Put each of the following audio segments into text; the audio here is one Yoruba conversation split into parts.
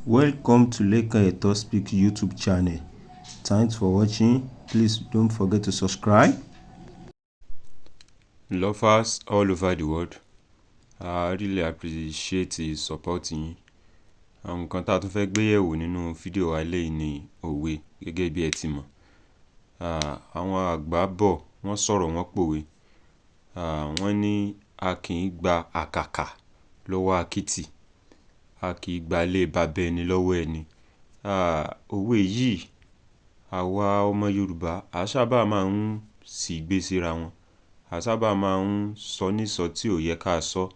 Welcome to Leka Speak YouTube channel. Thanks for watching. Please don't forget to subscribe. Lovers all over the world, I really appreciate the support yín. Àwọn nǹkan tá a tún fẹ́ gbé yẹ̀wò nínú fídíò wa eléyìí ni òwe gẹ́gẹ́ bí ẹ ti mọ̀. Àwọn àgbà bọ̀ wọ́n sọ̀rọ̀ wọ́n pòwe. Wọ́n ní a kì í gba àkàkà lọ́wọ́ akiti, a kì í gba ilé baba ẹni lọ́wọ́ ẹni. Òwe yìí àwa ọmọ Yorùbá a sábà máa ń sì gbé síra wọn. A sábà máa ń sọ nísọ tí ò yẹ ká sọ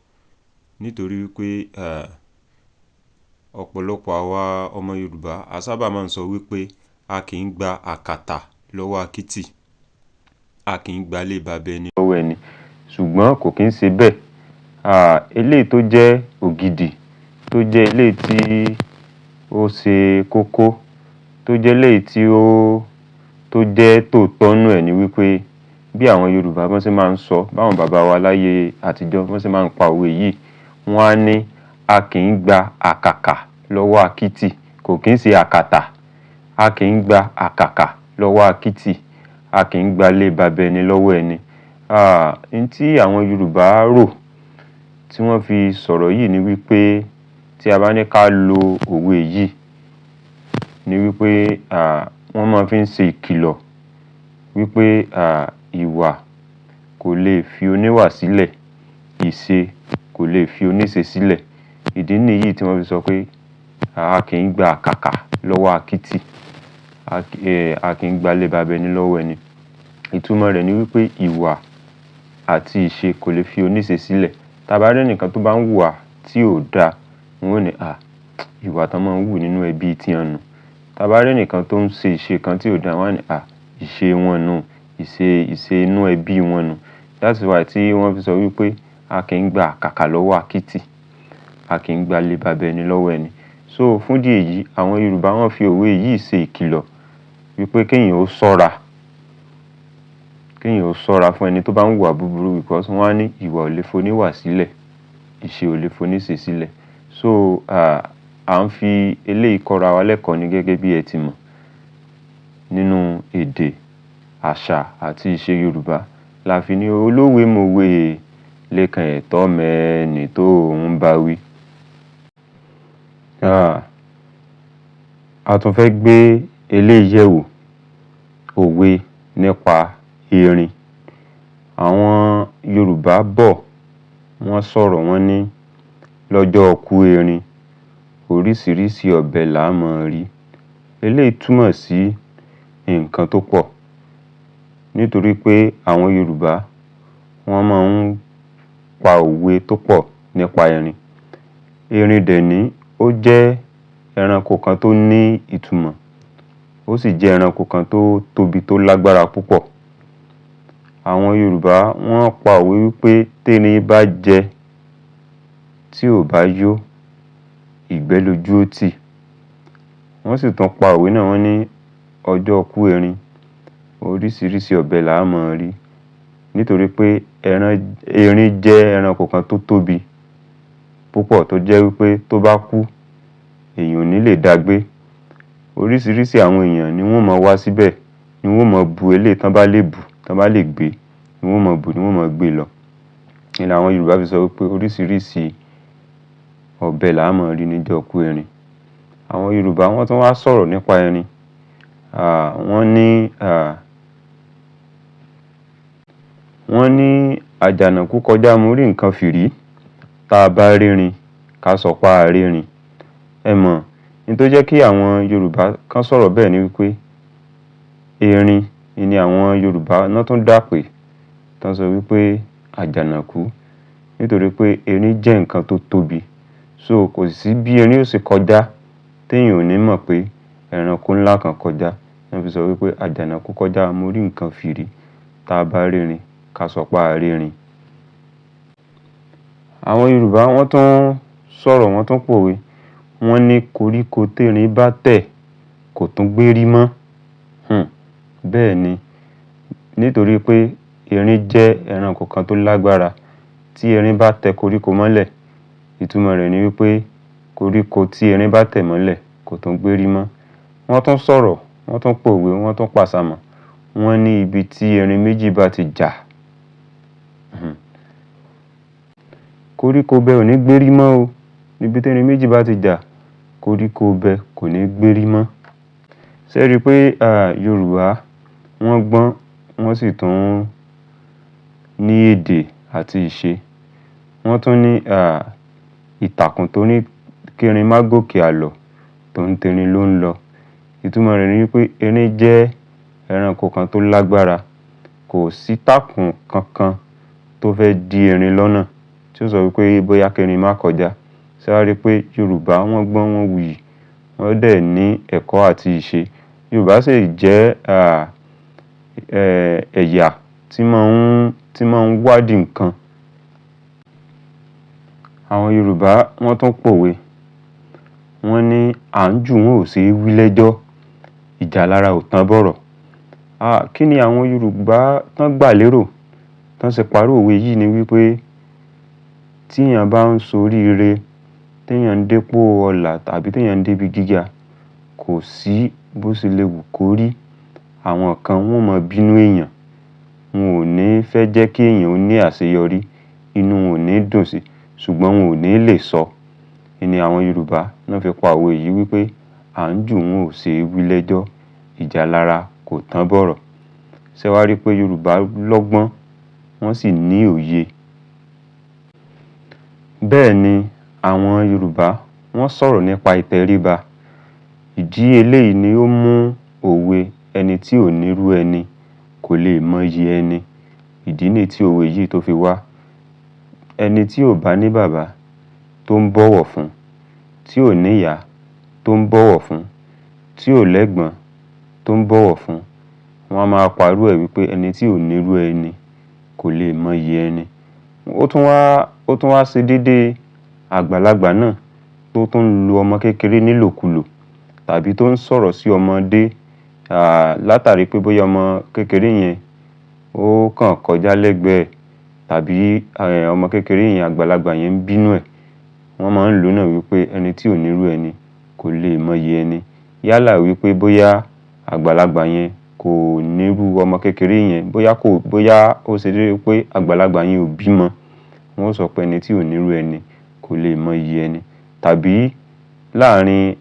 nítorí wípé ọ̀pọ̀lọpọ̀ àwa ọmọ Yorùbá a sábà máa ń sọ wípé a kì í gba àkàtà lọ́wọ́ akiti, a kì í gba ilé baba ẹni lọ́wọ́ ẹni. Ṣùgbọ́n kò kí ń ṣe bẹ́ẹ̀. Eléyìí tó jẹ́ ògidì, tó jẹ́ eléyìí tí ó ṣe kókó, tó jẹ́ eléyìí tí tó jẹ́ tòótọ́ nú ẹ̀ ni wípé bí àwọn Yorùbá bọ́n ṣe máa ń sọ, báwọn bàbá wa láyé àtijọ́ bọ́n ṣe máa ń pa òwe yìí, wọ́n á ní a kì í gba àkàkà lọ́wọ́ akiti, kò kí ń ṣe àkàtà. A kì í gba àkàkà lọ́wọ́ akiti, a kì í gba ilé baba ẹni lọ́wọ́ ẹni. N tí àwọn Yorùbá rò tí wọ́n fi sọ̀rọ̀ yìí ni wípé tí a bá ní ká lo òwe yìí ni wípé wọ́n máa fi ń ṣe ìkìlọ̀ wípé ìwà kò lè fi oníwà sílẹ̀, ìṣe kò lè fi oníṣe sílẹ̀. Ìdí nìyí tí wọ́n fi sọ pé a kì í gba àkàkà lọ́wọ́ akiti, a kì í gba ilé baba ẹni lọ́wọ́ ẹni. Ìtumọ̀ rẹ̀ ni wípé ìwà àti ìṣe kò lè fi oníṣe sílẹ̀. Tá bá rí ẹnìkan tó bá ń hùwà tí ò da, wọ́n ó ní ìwà tán máa ń hù nínú ẹbí tiwọn nù. Tá bá rí ẹnìkan tó ń ṣe ìṣe kan tí ò da, wọ́n á ní ìṣe wọn nù, ìṣe inú ẹbí wọn nù. That's why tí wọ́n fi sọ wípé a kì í gba àkàkà lọ́wọ́ akiti, a kì í gba ilé baba ẹni lọ́wọ́ ẹni. So fún ìdí èyí, àwọn Yorùbá wọ́n fi òwe yìí ṣe ìkìlọ̀ wípé kéèyàn ó ṣọ́ra fún ẹni tó bá ń hùwà búburú, because wọ́n á ní ìwà ò lè foníwà sílẹ̀, ìṣe ò lè foníṣe sílẹ̀. So à ń fi eléyìí kọ́ra wa lẹ́kọ̀ọ́ ni gẹ́gẹ́ bí ẹ ti mọ̀ nínú èdè, àṣà àti ìṣe Yorùbá. La fi ní olówe mòwe lẹ́kan ẹ̀tọ́ mẹ́ni tó ń bá wí. A tún fẹ́ gbé eléyìí yẹ̀wò, òwe nípa erin. Àwọn Yorùbá bọ̀ wọ́n sọ̀rọ̀ wọ́n ní lọ́jọ́ ọkú erin, oríṣiríṣi ọbẹ̀ là á mọ̀ rí. Eléyìí túmọ̀ sí nǹkan tó pọ̀ nítorí pé àwọn Yorùbá wọ́n máa ń pa òwe tó pọ̀ nípa erin. Erin dẹ̀ ní ó jẹ́ ẹranko kan tó ní ìtumọ̀, ó sì jẹ́ ẹranko kan tó tóbi, tó lágbára púpọ̀. Àwọn Yorùbá wọ́n pa òwe wípé térin bá jẹ tí ò bá yó, ìgbẹ́ lójú ó tì. Wọ́n sì tún pa òwe náà, wọ́n ní ọjọ́ ọkú erin, oríṣiríṣi ọbẹ̀ là á mọ̀ rí. Nítorí pé erin jẹ́ ẹranko kan tó tóbi púpọ̀, tó jẹ́ wípé tó bá kú èèyàn ò ní lè dá gbé. Oríṣiríṣi àwọn èèyàn ni wọ́n máa wá síbẹ̀, ni wọ́n máa bu eléyìí tán bá lè bù, tán bá lè gbé, ni wọ́n máa bù, ni wọ́n máa gbé lọ. Ni àwọn Yorùbá fi sọ wípé oríṣiríṣi ọbẹ̀ là á mọ̀ rí níjọ́ ọkú erin. Àwọn Yorùbá wọ́n tún wá sọ̀rọ̀ nípa erin. Wọ́n ní àjànàkú kọjá mo rí nǹkan fìrí, tá a bá rérin ká sọ pé a rérin. Ẹ mọ̀, ní tó jẹ́ kí àwọn Yorùbá kan sọ̀rọ̀ bẹ́ẹ̀ ni wípé erin ni àwọn Yorùbá náà tún dà pé tán sọ wípé àjànàkú, nítorí pé erin jẹ́ nǹkan tó tóbi. So kò sí bí erin ó ṣe kọjá téèyàn ò ní mọ̀ pé ẹranko ńlá kan kọjá. Wọ́n fi sọ wípé àjànàkú kọjá mo rí nǹkan fìrí, tá a bá rérin ká sọ pé a rérin. Àwọn Yorùbá wọ́n tún sọ̀rọ̀, wọ́n tún pòwe. Wọ́n ní koríko terin bá tẹ̀ kò tún gbérí mọ́. Bẹ́ẹ̀ ni, nítorí pé erin jẹ́ ẹranko kan tó lágbára. Tí erin bá tẹ koríko mọ́lẹ̀, ìtumọ̀ rẹ̀ ni wípé koríko tí erin bá tẹ̀ mọ́lẹ̀ kò tún gbérí mọ́. Wọ́n tún sọ̀rọ̀, wọ́n tún pòwe, wọ́n tún pàṣàmọ̀. Wọ́n ní ibi tí erin méjì bá ti jà, koríko bẹ́ẹ̀ ò ní gbérí mọ́ o. Níbi tí erin méjì bá ti jà, koríko bẹ́ẹ̀ kò ní gbérí mọ́. Ṣé ẹ rí i pé Yorùbá wọ́n gbọ́n, wọ́n sì tún ní èdè àti ìṣe. Wọ́n tún ní ìtàkùn tó ní kérin má gòkè àlọ́, tòun terin ló ń lọ. Ìtumọ̀ rẹ̀ ni wípé erin jẹ́ ẹranko kan tó lágbára. Kò sí tàkùn kankan tó fẹ́ dí erin lọ́nà tí ó sọ wípé bóyá kérin má kọjá. Ṣé wá rí i pé Yorùbá wọ́n gbọ́n, wọ́n wuyì, wọ́n dẹ̀ ní ẹ̀kọ́ àti ìṣe. Yorùbá sì jẹ́ ẹ̀yà tí máa ń wádìí nǹkan. Àwọn Yorùbá wọ́n tún pòwe. Wọ́n ní à ń jù wọ́n ò ṣe é wí lẹ́jọ́, ìjà lára ò tán bọ̀rọ̀. Kí ni àwọn Yorùbá tán gbà lérò tán ṣe parí òwe yìí ni wípé tí èèyàn bá ń soríire, téèyàn ń dépò ọlà tàbí téèyàn ń débi gíga, kò sí bó ṣe lè wù kó rí, àwọn kan wọ́n máa bínú èèyàn. Wọn ò ní fẹ́ jẹ́ kí èèyàn ó ní àṣeyọrí, inú wọn ò ní dùn sí, ṣùgbọ́n wọn ò ní lè sọ. Ni àwọn Yorùbá náà fi pa òwe yìí wípé à ń jù wọ́n ò ṣe é wí lẹ́jọ́, ìjà lára kò tán bọ̀rọ̀. Ṣé wá rí i pé Yorùbá lọ́gbọ́n, wọ́n sì ní òye. Bẹ́ẹ̀ ni àwọn Yorùbá wọ́n sọ̀rọ̀ nípa ìtẹríba. Ìdí eléyìí ni ó mú òwe ẹni tí ò nírú ẹni kò lè mọyì ẹni. Ìdí nìyí tí òwe yìí tó fi wá. Ẹni tí ò bá ní bàbá tó ń bọ̀wọ̀ fún, tí ò níyà tó ń bọ̀wọ̀ fún, tí ò lẹ́gbọ̀n tó ń bọ̀wọ̀ fún, wọ́n á máa parú ẹ̀ wípé ẹni tí ò nírú ẹni kò lè mọyì ẹni. Ó tún wá ṣe déédéé àgbàlagbà náà tó tún ń lu ọmọ kékeré nílòkulò tàbí tó ń sọ̀rọ̀ sí ọmọdé látàrí pé bóyá ọmọ kékeré yẹn ó kàn kọjá lẹ́gbẹ̀ẹ́ tàbí ọmọ kékeré yẹn, àgbàlagbà yẹn ń bínú ẹ̀. Wọ́n máa ń lò náà wípé ẹni tí ò nírú ẹni kò lè mọyì ẹni. Yálà wípé bóyá àgbàlagbà yẹn kò nírú ọmọ kékeré yẹn, bóyá ó ṣe déédéé pé àgbàlagbà yẹn ò bímọ. Wọ́n sọ pé ẹni tí ò nírú ẹni kò lè mọyì ẹni. Tàbí láàárín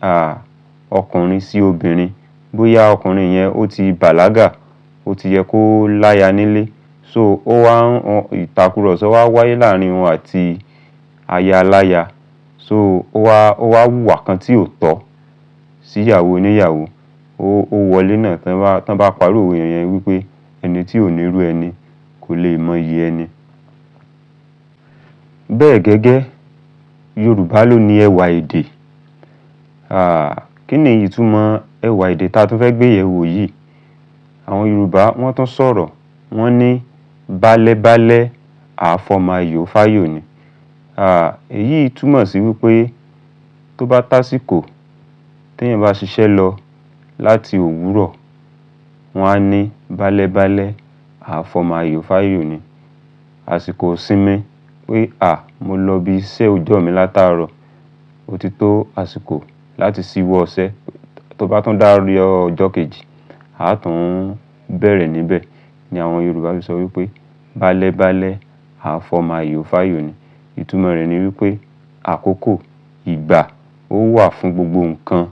ọkùnrin sí obìnrin, bóyá ọkùnrin yẹn ó ti bàlágà, ó ti yẹ kó láya nílé. So ìtàkùrọ̀sọ wá wáyé láàárín wọn àti aya aláya. So ó wá hùwà kan tí ò tọ́ síyàwó oníyàwó. Ó wọlé náà tán bá parí òwe yẹn wípé ẹni tí ò nírú ẹni kò lè mọyì ẹni. Bẹ́ẹ̀ gẹ́gẹ́, Yorùbá ló ní ẹwà èdè. Kí ni ìtumọ̀ ẹwà èdè tá a tún fẹ́ gbé yẹ̀wò yìí? Àwọn Yorùbá wọ́n tún sọ̀rọ̀, wọ́n ní bálẹ́bálẹ́ àfọmọ ayò fáyò ni. Èyí túmọ̀ sí wípé tó bá tásìkò téèyàn bá ṣiṣẹ́ lọ láti òwúrọ̀, wọ́n á ní bálẹ́bálẹ́ àfọmọ ayò fáyò ni. Àsìkò ìsinmi pé mo lọ bí iṣẹ́ òòjọ́ mi látàárọ̀, ó ti tó àsìkò láti ṣíwọ́ iṣẹ́. Tó bá tún dárí ọjọ́ kejì, á tún bẹ̀rẹ̀ níbẹ̀. Ni àwọn Yorùbá fi sọ wípé bálẹ́bálẹ́ àfọmọ ayò fáyò ni. Ìtumọ̀ rẹ̀ ni wípé àkókò, ìgbà ó wà fún gbogbo nǹkan.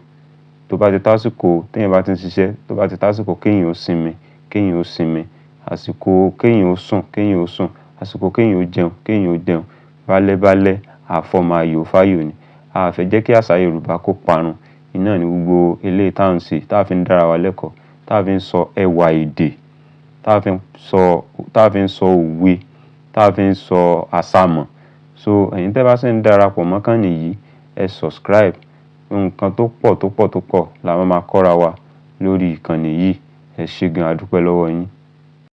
Tó bá ti tásìkò téèyàn bá ti ń ṣiṣẹ́, tó bá ti tásìkò kéèyàn ó sinmi, kéèyàn ó sinmi. Àsìkò kéèyàn ó sùn, kéèyàn ó sùn. Àsìkò kéèyàn ó jẹun, kéèyàn ó jẹun. Bálẹ́bálẹ́ àfọmọ ayò fáyò ni. A fẹ́ jẹ́ kí àṣà Yorùbá kó parun. Iná ni gbogbo eléyìí tá à ń ṣe, tá a fi ń dára wa lẹ́kọ̀ọ́, tá a fi ń sọ ẹwà èdè, tá a fi ń sọ òwe, tá a fi ń sọ àṣàmọ̀. So ẹ̀yin tẹ́ bá sì ń darapọ̀ mọ́ ìkànnì yìí, ẹ subscribe. Nǹkan tó pọ̀ la máa kọ́ra wa lórí ìkànnì yìí. Ẹ ṣé gan, a dúpẹ́ lọ́wọ́ yín.